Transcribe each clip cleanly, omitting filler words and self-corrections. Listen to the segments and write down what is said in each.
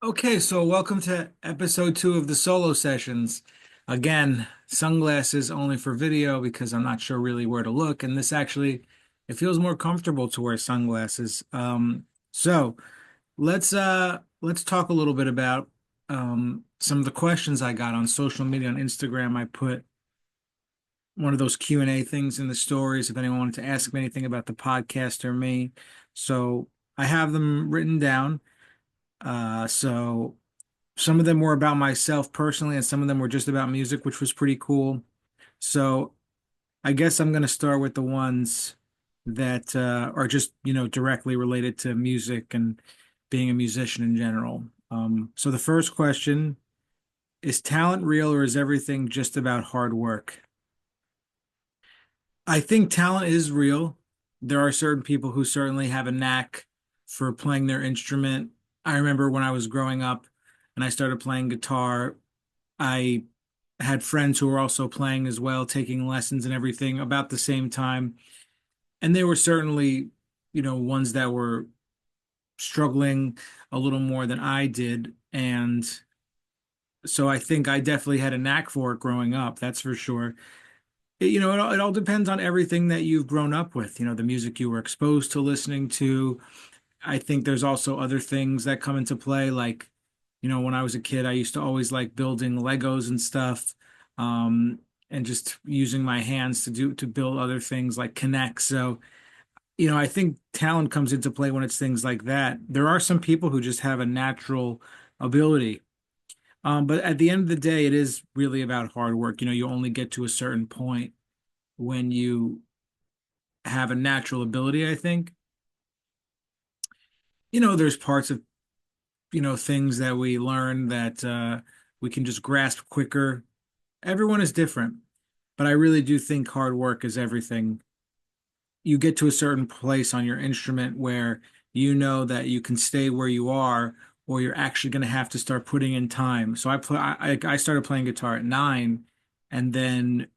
Okay, so welcome to episode 2 of the solo sessions. Again, sunglasses only for video because I'm not sure really where to look, and this actually it feels more comfortable to wear sunglasses. So let's talk a little bit about some of the questions I got on social media on Instagram. I put one of those Q&A things in the stories if anyone wanted to ask me anything about the podcast or me. So I have them written down. So some of them were about myself personally, and some of them were just about music, which was pretty cool. So I guess I'm going to start with the ones that are just, directly related to music and being a musician in general. So the first question is talent real or is everything just about hard work? I think talent is real. There are certain people who certainly have a knack for playing their instrument. I remember when I was growing up and I started playing guitar, I had friends who were also playing as well, taking lessons and everything about the same time. And they were certainly, ones that were struggling a little more than I did. And so I think I definitely had a knack for it growing up, that's for sure. It all depends on everything that you've grown up with, the music you were exposed to listening to. I think there's also other things that come into play, like, when I was a kid, I used to always like building Legos and stuff, and just using my hands to build other things like connect. So, I think talent comes into play when it's things like that. There are some people who just have a natural ability. But at the end of the day, it is really about hard work. You only get to a certain point when you have a natural ability, I think. There's parts of, things that we learn that we can just grasp quicker. Everyone is different, but I really do think hard work is everything. You get to a certain place on your instrument where you know that you can stay where you are, or you're actually going to have to start putting in time. So I started playing guitar at 9, and then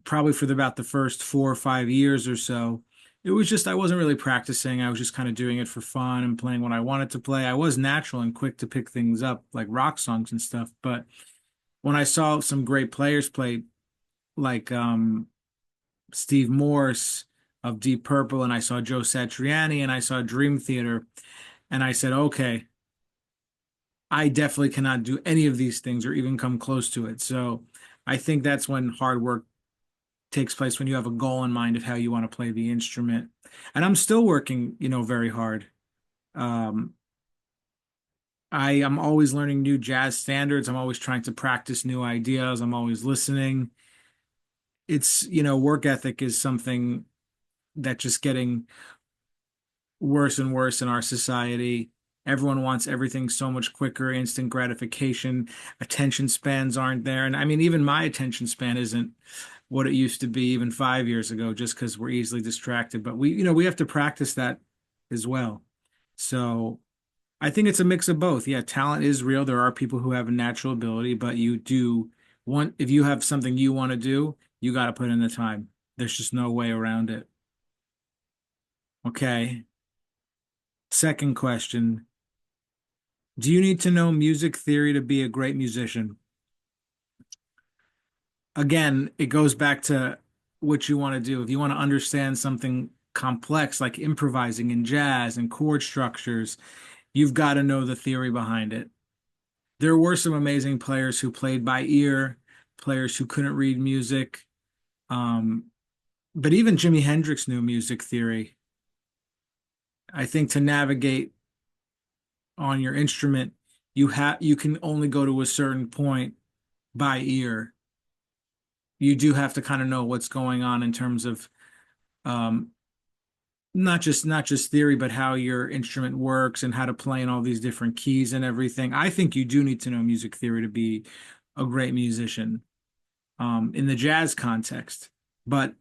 probably for about the first 4 or 5 years or so, it was just I wasn't really practicing. I was just kind of doing it for fun and playing what I wanted to play. I was natural and quick to pick things up, like rock songs and stuff. But when I saw some great players play, like Steve Morse of Deep Purple, and I saw Joe Satriani, and I saw Dream Theater, and I said, okay, I definitely cannot do any of these things or even come close to it. So I think that's when hard work takes place, when you have a goal in mind of how you want to play the instrument. And I'm still working, very hard. Um, I am always learning new jazz standards. I'm always trying to practice new ideas. I'm always listening. It's, work ethic is something that just getting worse and worse in our society. Everyone wants everything so much quicker, instant gratification. Attention spans aren't there. And I mean, even my attention span isn't what it used to be even 5 years ago, just because we're easily distracted. But we have to practice that as well. So I think it's a mix of both. Yeah, talent is real. There are people who have a natural ability, but you do want, if you have something you want to do, you got to put in the time. There's just no way around it. Okay. Second question. Do you need to know music theory to be a great musician? Again, it goes back to what you want to do. If you want to understand something complex like improvising in jazz and chord structures, you've got to know the theory behind it. There were some amazing players who played by ear, players who couldn't read music. Um, but even Jimi Hendrix knew music theory. I think to navigate on your instrument, you can only go to a certain point by ear. You do have to kind of know what's going on in terms of um, not just theory, but how your instrument works and how to play in all these different keys and everything. I think you do need to know music theory to be a great musician in the jazz context. But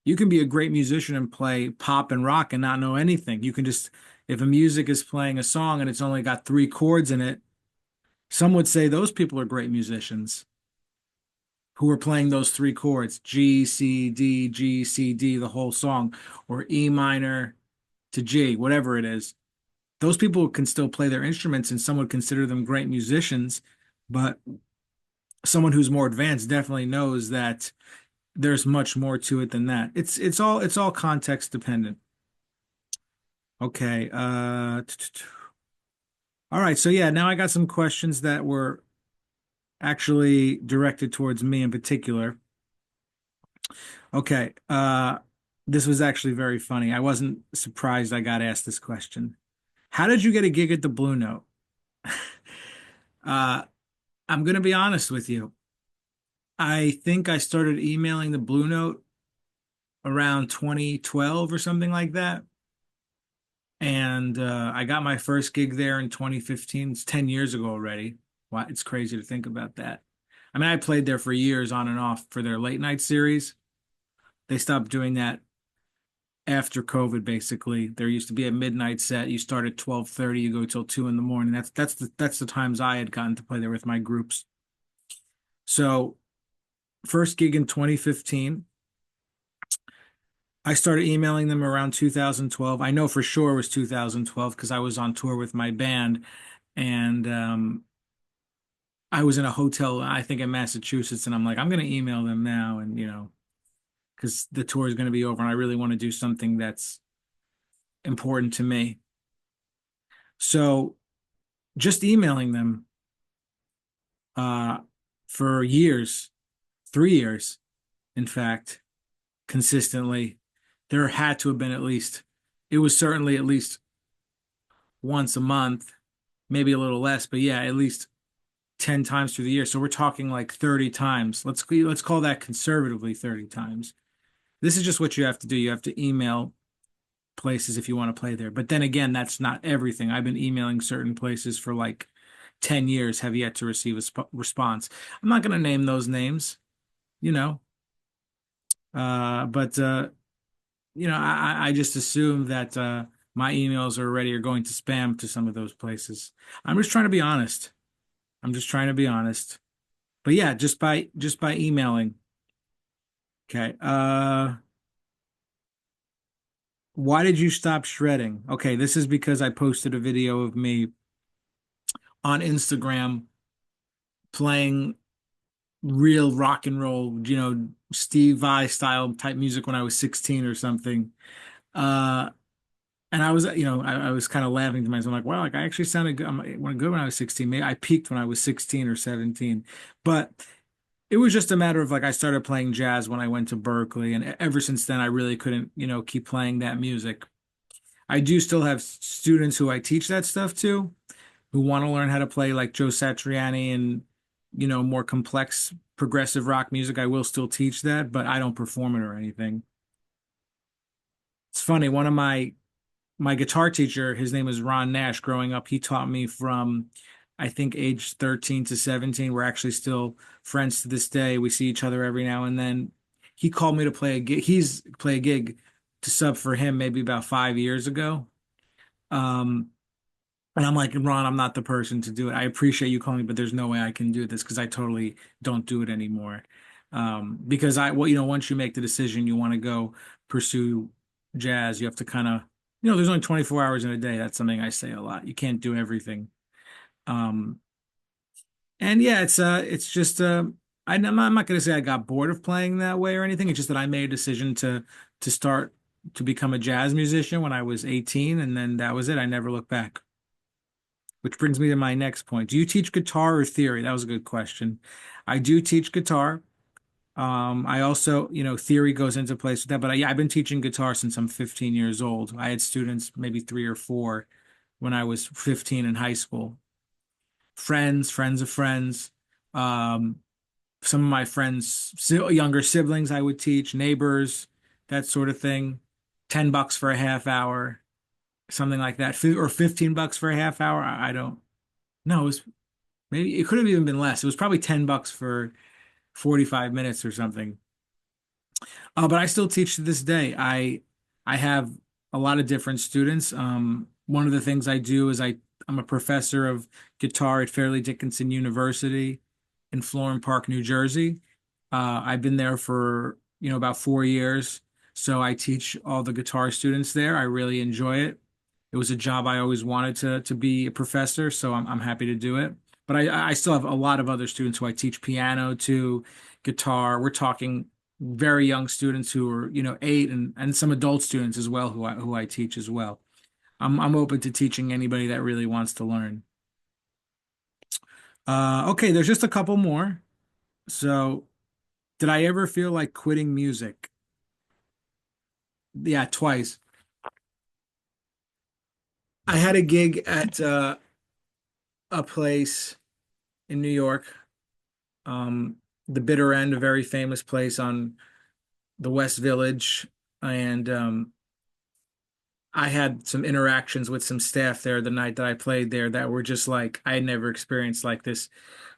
you can be a great musician and play pop and rock and not know anything. You can just, if a music is playing a song and it's only got 3 chords in it, some would say those people are great musicians who are playing those 3 chords, G, C, D, G, C, D, the whole song, or E minor to G, whatever it is. Those people can still play their instruments and some would consider them great musicians, but someone who's more advanced definitely knows that there's much more to it than that. It's all context dependent. Okay. All right. So yeah, now I got some questions that were actually directed towards me in particular. Okay. This was actually very funny. I wasn't surprised I got asked this question. How did you get a gig at the Blue Note? Uh, I'm gonna be honest with you. I think I started emailing the Blue Note around 2012 or something like that. And I got my first gig there in 2015. It's 10 years ago already. Wow, it's crazy to think about that. I mean, I played there for years on and off for their late night series. They stopped doing that after COVID, basically. There used to be a midnight set. You start at 12:30, you go till 2 in the morning. That's the times I had gotten to play there with my groups. So, first gig in 2015. I started emailing them around 2012. I know for sure it was 2012 because I was on tour with my band and I was in a hotel, I think in Massachusetts, and I'm like, I'm going to email them now and, because the tour is going to be over and I really want to do something that's important to me. So just emailing them uh, for years, 3 years, in fact, consistently, there had to have been it was certainly at least once a month, maybe a little less, but yeah, at least 10 times through the year. So we're talking like 30 times. Let's call that conservatively 30 times. This is just what you have to do. You have to email places if you want to play there. But then again, that's not everything. I've been emailing certain places for like 10 years, have yet to receive a response. I'm not going to name those names, you know, but I just assume that my emails already are going to spam to some of those places. I'm just trying to be honest. I'm just trying to be honest. But yeah, just by emailing. Okay. Why did you stop shredding? Okay, this is because I posted a video of me on Instagram playing real rock and roll, Steve Vai style type music when I was 16 or something. Uh, and I was, I was kind of laughing to myself, like, wow, like I actually sounded good. Good when I was 16. Maybe I peaked when I was 16 or 17. But it was just a matter of like I started playing jazz when I went to Berkeley, and ever since then I really couldn't, keep playing that music. I do still have students who I teach that stuff to, who want to learn how to play like Joe Satriani and, more complex progressive rock music. I will still teach that, but I don't perform it or anything. It's funny, one of my guitar teacher, his name is Ron Nash. Growing up, he taught me from, I think, age 13 to 17. We're actually still friends to this day. We see each other every now and then. He called me to play a gig. He's play a gig to sub for him maybe about 5 years ago. Um, and I'm like, Ron, I'm not the person to do it. I appreciate you calling me, but there's no way I can do this because I totally don't do it anymore. Because once you make the decision you want to go pursue jazz, you have to kind of, there's only 24 hours in a day. That's something I say a lot. You can't do everything. Um, and yeah, it's just, I'm not going to say I got bored of playing that way or anything. It's just that I made a decision to start to become a jazz musician when I was 18, and then that was it. I never looked back. Which brings me to my next point. Do you teach guitar or theory? That was a good question. I do teach guitar. I also, theory goes into place with that, but I've been teaching guitar since I'm 15 years old. I had students, maybe three or four, when I was 15 in high school. Friends of friends. Um, some of my friends, younger siblings, I would teach, neighbors, that sort of thing. $10 for a half hour, something like that, or $15 for a half hour. I don't. No, it was maybe it could have even been less. It was probably $10 for 45 minutes or something. But I still teach to this day. I have a lot of different students. One of the things I do is I'm a professor of guitar at Fairleigh Dickinson University in Florham Park, New Jersey. I've been there for, about 4 years. So I teach all the guitar students there. I really enjoy it. It was a job I always wanted to be a professor, so I'm happy to do it. But I still have a lot of other students who I teach piano to, guitar. We're talking very young students who are, 8 and some adult students as well who I teach as well. I'm open to teaching anybody that really wants to learn. Okay, there's just a couple more. So, did I ever feel like quitting music? Yeah, twice. I had a gig at a place in New York, the Bitter End, a very famous place on the West Village, and I had some interactions with some staff there the night that I played there that were just like I had never experienced like this.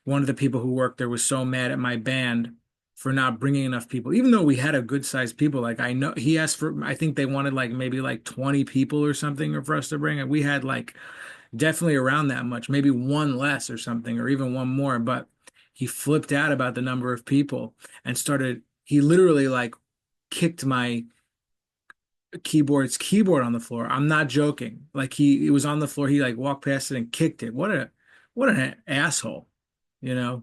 One of the people who worked there was so mad at my band for not bringing enough people, even though we had a good sized people. Like I know he asked for, I think they wanted like maybe like 20 people or something for us to bring, and we had like definitely around that much, maybe one less or something, or even one more. But he flipped out about the number of people and started, he literally like kicked my keyboard on the floor. I'm not joking. Like he it was on the floor. He like walked past it and kicked it. What an asshole, you know?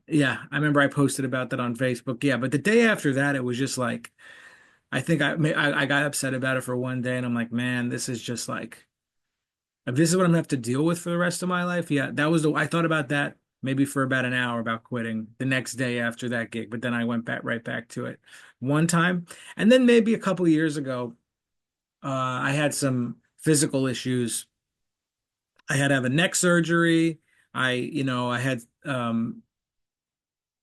Yeah, I remember I posted about that on Facebook. Yeah, but the day after that, it was just like I think I got upset about it for one day, and I'm like, man, this is just like if this is what I'm gonna have to deal with for the rest of my life. Yeah, that was the I thought about that maybe for about an hour about quitting the next day after that gig, but then I went back right back to it one time, and then maybe a couple of years ago. I had some physical issues. I had to have a neck surgery. I had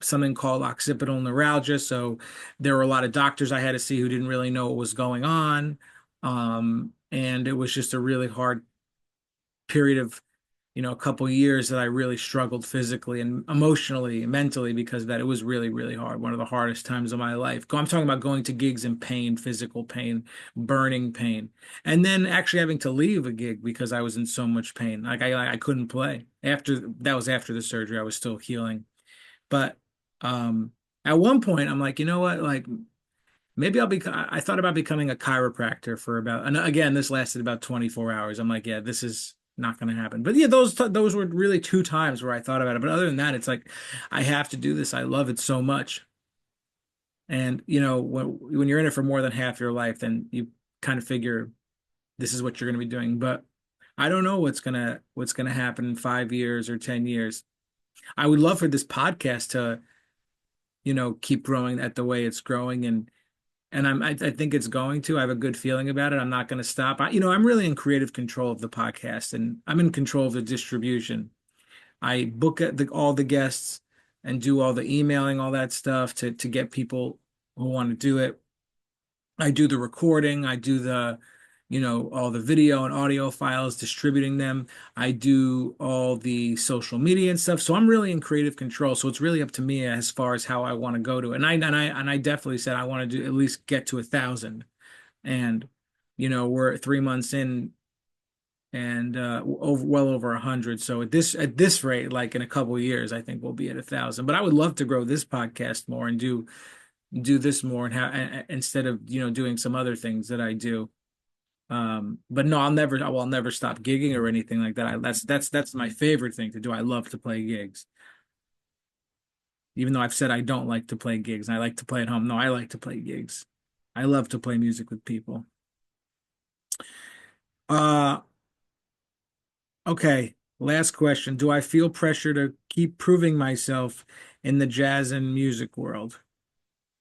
something called occipital neuralgia. So there were a lot of doctors I had to see who didn't really know what was going on. And it was just a really hard period of a couple of years that I really struggled physically and emotionally, mentally because of that. It was really, really hard. One of the hardest times of my life. I'm talking about going to gigs in pain, physical pain, burning pain, and then actually having to leave a gig because I was in so much pain. Like I couldn't play. After that was after the surgery, I was still healing. But at one point, I'm like, you know what? Like maybe I thought about becoming a chiropractor for about, and again, this lasted about 24 hours. I'm like, yeah, this is not going to happen. But yeah, those were really two times where I thought about it. But other than that, it's like I have to do this. I love it so much. And when you're in it for more than half your life, then you kind of figure this is what you're going to be doing. But I don't know what's gonna happen in 5 years or 10 years. I would love for this podcast to, keep growing at the way it's growing and I think it's going to. I have a good feeling about it. I'm not going to stop. I'm really in creative control of the podcast, and I'm in control of the distribution. I book all the guests and do all the emailing, all that stuff to get people who want to do it. I do the recording. I do all the video and audio files, distributing them. I do all the social media and stuff. So I'm really in creative control. So it's really up to me as far as how I want to go to it. And I definitely said I want to do at least get to 1,000. And we're 3 months in and well over 100. So at this rate, like in a couple of years, I think we'll be at 1,000. But I would love to grow this podcast more and do this more and have instead of doing some other things that I do. But no, I'll never stop gigging or anything like that. That's my favorite thing to do. I love to play gigs. Even though I've said I don't like to play gigs and I like to play at home. No, I like to play gigs. I love to play music with people. Uh, okay. Last question. Do I feel pressure to keep proving myself in the jazz and music world?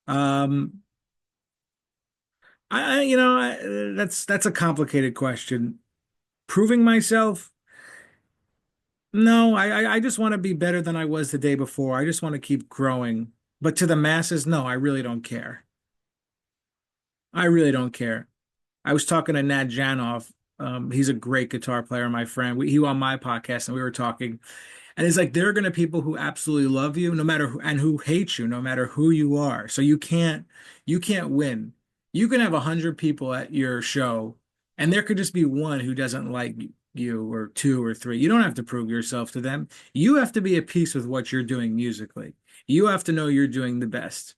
Um, that's a complicated question. Proving myself? No, I just want to be better than I was the day before. I just want to keep growing. But to the masses, no, I really don't care. I really don't care. I was talking to Nat Janoff. He's a great guitar player, my friend. He was on my podcast and we were talking. And it's like there are going to be people who absolutely love you, no matter who, and who hate you, no matter who you are. So you can't win. You can have 100 people at your show, and there could just be one who doesn't like you, or two or three. You don't have to prove yourself to them. You have to be at peace with what you're doing musically. You have to know you're doing the best.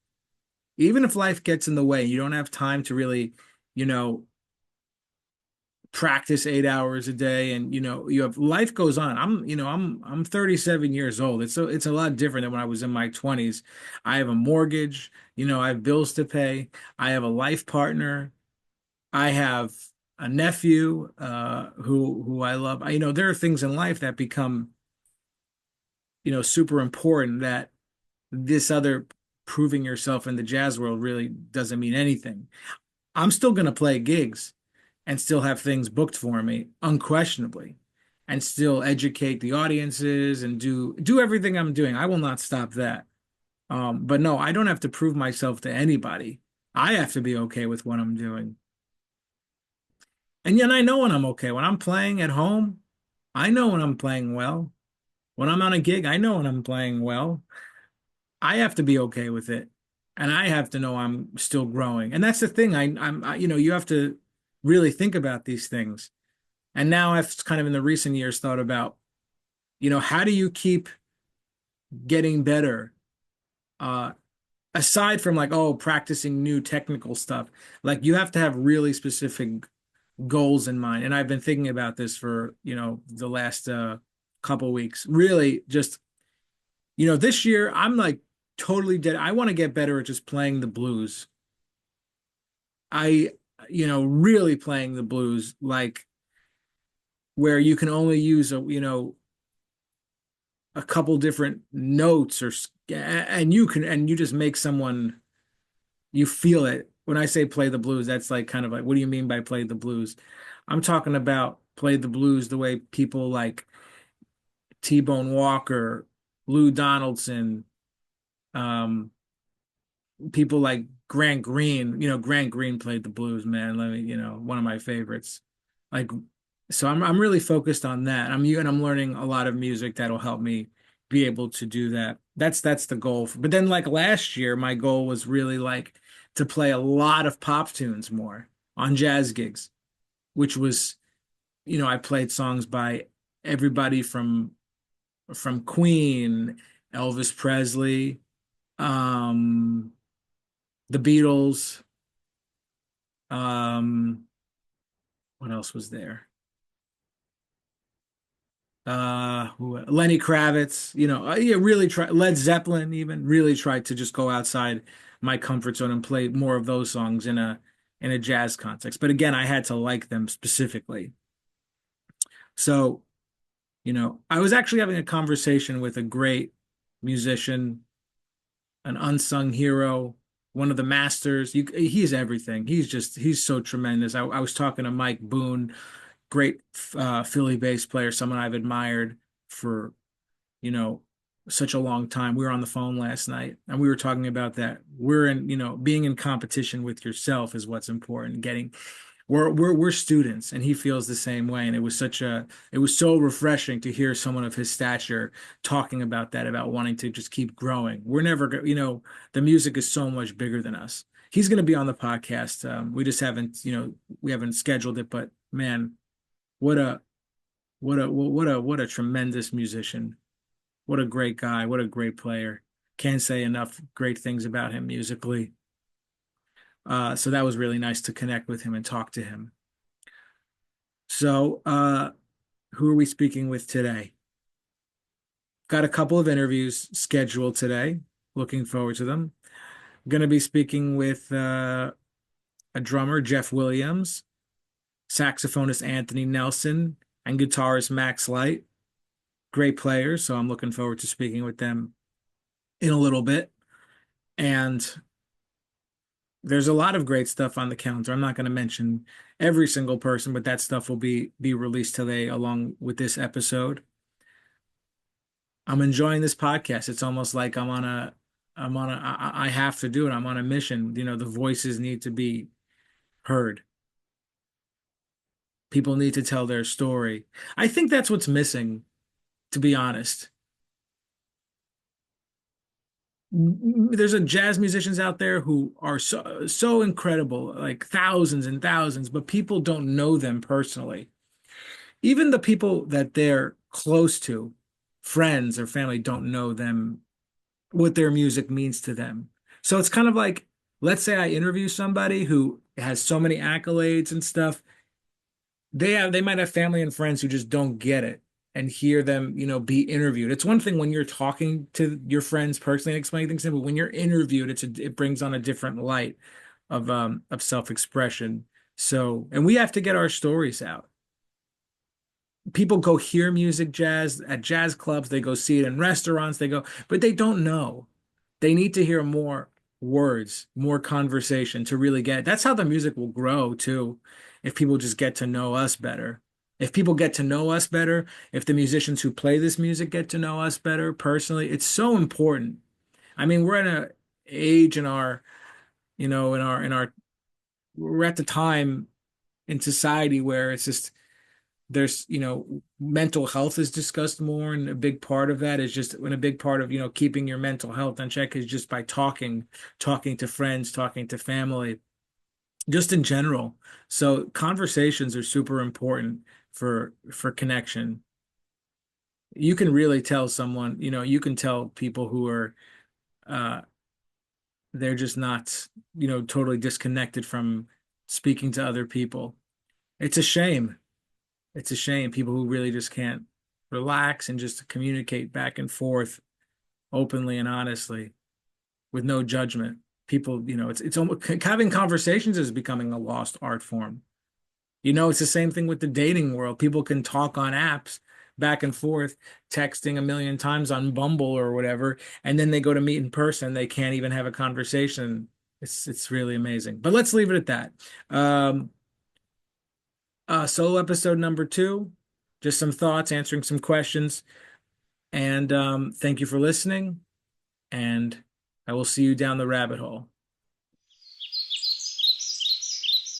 Even if life gets in the way, you don't have time to really, you know, practice 8 hours a day, and you have life goes on. I'm 37 years old. It's a lot different than when I was in my 20s. I have a mortgage, I have bills to pay. I have a life partner. I have a nephew who I love. There are things in life that become, super important, that this other proving yourself in the jazz world really doesn't mean anything. I'm still going to play gigs and still have things booked for me, unquestionably, and still educate the audiences and do everything I'm doing. I will not stop that. But no, I don't have to prove myself to anybody. I have to be okay with what I'm doing. And yet I know when I'm okay. When I'm playing at home, I know when I'm playing well. When I'm on a gig, I know when I'm playing well. I have to be okay with it. And I have to know I'm still growing. And that's the thing. You have to really think about these things. And now I've kind of in the recent years thought about, how do you keep getting better? Uh, Aside from like, oh, practicing new technical stuff, like you have to have really specific goals in mind. And I've been thinking about this for, the last couple weeks. Really just, this year I'm like totally dead. I want to get better at just playing the blues. I, really playing the blues, like where you can only use a couple different notes and you just make someone, you feel it. When I say play the blues, that's like kind of like, what do you mean by play the blues? I'm talking about play the blues the way people like T-Bone Walker, Lou Donaldson, um, people like Grant Green. Grant Green played the blues, man. Let me, one of my favorites. Like, so I'm really focused on that. I'm learning a lot of music that'll help me be able to do that. That's the goal. But then like last year, my goal was really like to play a lot of pop tunes more on jazz gigs, which was, I played songs by everybody from Queen, Elvis Presley, um, the Beatles, um, what else was there? Lenny Kravitz, yeah, really try Led Zeppelin, even really tried to just go outside my comfort zone and play more of those songs in a jazz context. But again, I had to like them specifically. So, I was actually having a conversation with a great musician, an unsung hero, one of the masters. He's everything. He's so tremendous. I was talking to Mike Boone, great Philly bass player, someone I've admired for, you know, such a long time. We were on the phone last night and we were talking about that. Being in competition with yourself is what's important. We're students and he feels the same way. And it was so refreshing to hear someone of his stature talking about that, about wanting to just keep growing. We're never, the music is so much bigger than us. He's going to be on the podcast. We just haven't, we haven't scheduled it, but man, what a what a tremendous musician. What a great guy. What a great player. Can't say enough great things about him musically. So that was really nice to connect with him and talk to him. So, who are we speaking with today? Got a couple of interviews scheduled today. Looking forward to them. Going to be speaking with a drummer, Jeff Williams, saxophonist Anthony Nelson, and guitarist Max Light. Great players, so I'm looking forward to speaking with them in a little bit. And there's a lot of great stuff on the calendar. I'm not going to mention every single person, but that stuff will be released today along with this episode. I'm enjoying this podcast. It's almost like I have to do it. I'm on a mission. The voices need to be heard. People need to tell their story. I think that's what's missing, to be honest. There's a jazz musicians out there who are so incredible, like thousands and thousands, but people don't know them personally. Even the people that they're close to, friends or family, don't know them, what their music means to them. So it's kind of like, let's say I interview somebody who has so many accolades and stuff. They might have family and friends who just don't get it and hear them, be interviewed. It's one thing when you're talking to your friends personally and explaining things to them, but when you're interviewed, it brings on a different light of self-expression. So, and we have to get our stories out. People go hear music jazz at jazz clubs, they go see it in restaurants, but they don't know. They need to hear more words, more conversation to really get. That's how the music will grow too, if people just get to know us better. If people get to know us better, if the musicians who play this music get to know us better personally, it's so important. I mean, we're in a age in our, we're at the time in society where it's just there's mental health is discussed more, and a big part of that is just when a big part of keeping your mental health on check is just by talking to friends, talking to family, just in general. So conversations are super important for connection. You can really tell someone, you can tell people who are uh they're just not totally disconnected from speaking to other people. It's a shame. It's a shame people who really just can't relax and just communicate back and forth openly and honestly with no judgment. People, it's almost having conversations is becoming a lost art form. It's the same thing with the dating world. People can talk on apps back and forth, texting a million times on Bumble or whatever, and then they go to meet in person. They can't even have a conversation. It's really amazing. But let's leave it at that. Um, Solo episode number two, just some thoughts, answering some questions. And thank you for listening. And I will see you down the rabbit hole.